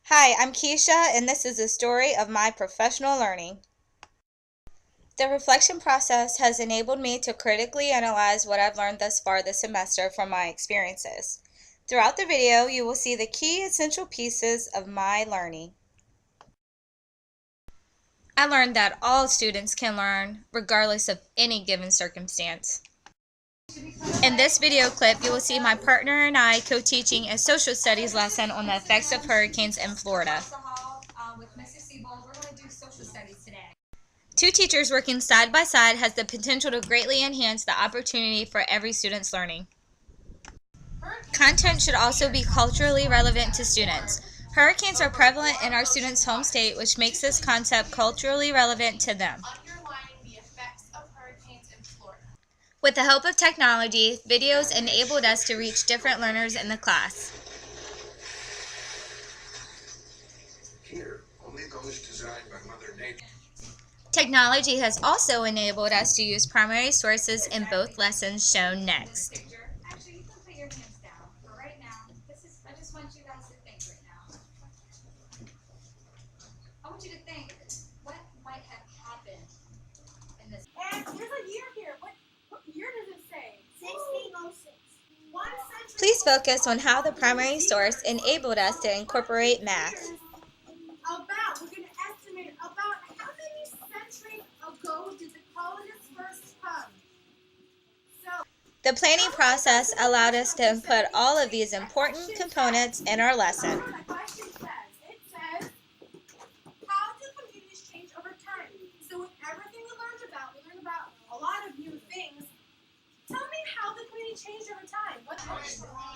Hi, I'm Keisha, and this is the story of my professional learning. The reflection process has enabled me to critically analyze what I've learned thus far this semester from my experiences. Throughout the video, you will see the key essential pieces of my learning. I learned that all students can learn regardless of any given circumstance. In this video clip, you will see my partner and I co-teaching a social studies lesson on the effects of hurricanes in Florida. Two teachers working side by side has the potential to greatly enhance the opportunity for every student's learning. Content should also be culturally relevant to students. Hurricanes are prevalent in our students' home state, which makes this concept culturally relevant to them. With the help of technology, videos enabled us to reach different learners in the class. Technology has also enabled us to use primary sources in both lessons shown next. Actually, you can put your hands down. But right now, I just want you guys to think right now. I want you to think what might have happened in this. And there's a year here. What year does it say? 1606. Please focus on how the primary source enabled us to incorporate math. We're going to estimate about how many centuries ago did the colonists first come? The planning process allowed us to input all of these important components in our lesson. My question says, it says, how do communities change over time? So with everything we learned about a lot of new things. Tell me how the community changed over time.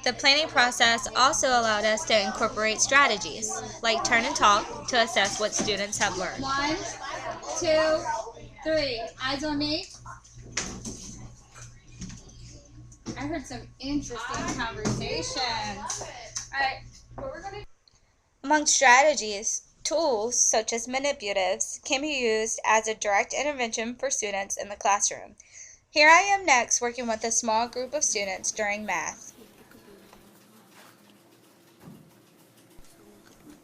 The planning process also allowed us to incorporate strategies, like turn and talk, to assess what students have learned. 1, 2, 3. Eyes on me. I heard some interesting conversations. Alright, what we're going to Among strategies, tools such as manipulatives can be used as a direct intervention for students in the classroom. Here I am next working with a small group of students during math.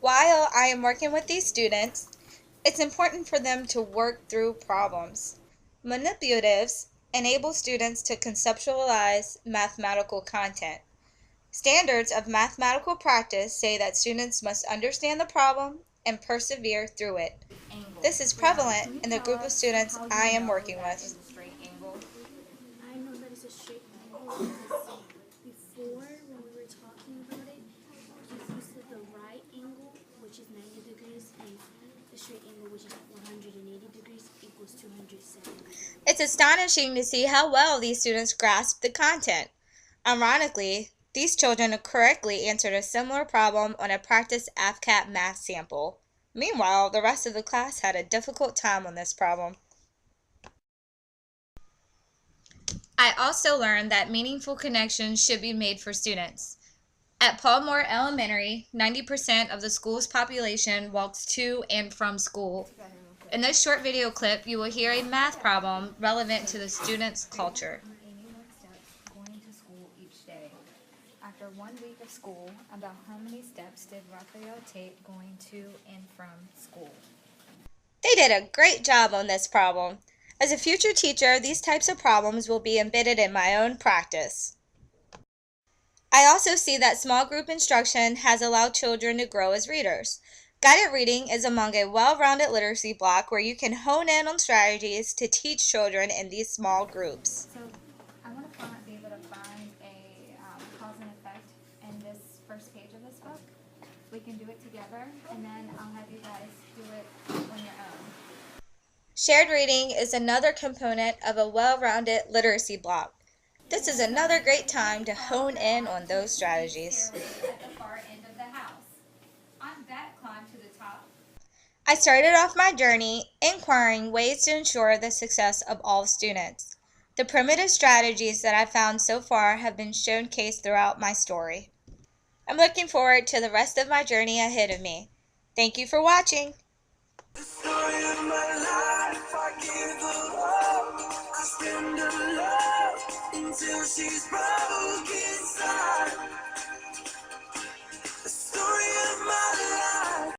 While I am working with these students, it's important for them to work through problems. Manipulatives enable students to conceptualize mathematical content. Standards of mathematical practice say that students must understand the problem and persevere through it. This is prevalent in the group of students I am working with. I know that it's a straight angle because before when we were talking about it, you said the right angle, which is 90 degrees, and the straight angle, which is 180 degrees, equals 270. It's astonishing to see how well these students grasp the content. Ironically, these children correctly answered a similar problem on a practice AFCAT math sample. Meanwhile, the rest of the class had a difficult time on this problem. I also learned that meaningful connections should be made for students. At Paul Moore Elementary, 90% of the school's population walks to and from school. In this short video clip, you will hear a math problem relevant to the student's culture. 81 steps going to school each day. After 1 week of school, about how many steps did Raphael take going to and from school? They did a great job on this problem. As a future teacher, these types of problems will be embedded in my own practice. I also see that small group instruction has allowed children to grow as readers. Guided reading is among a well-rounded literacy block where you can hone in on strategies to teach children in these small groups. So I want to be able to find a cause and effect in this first page of this book. We can do it together, and then I'll have you guys do it on your own. Shared reading is another component of a well-rounded literacy block. This is another great time to hone in on those strategies. At the far end of the house. On that climb to the top. I started off my journey inquiring ways to ensure the success of all students. The primitive strategies that I've found so far have been showcased throughout my story. I'm looking forward to the rest of my journey ahead of me. Thank you for watching. The story of my life, I give her up, I spend her love until she's broken.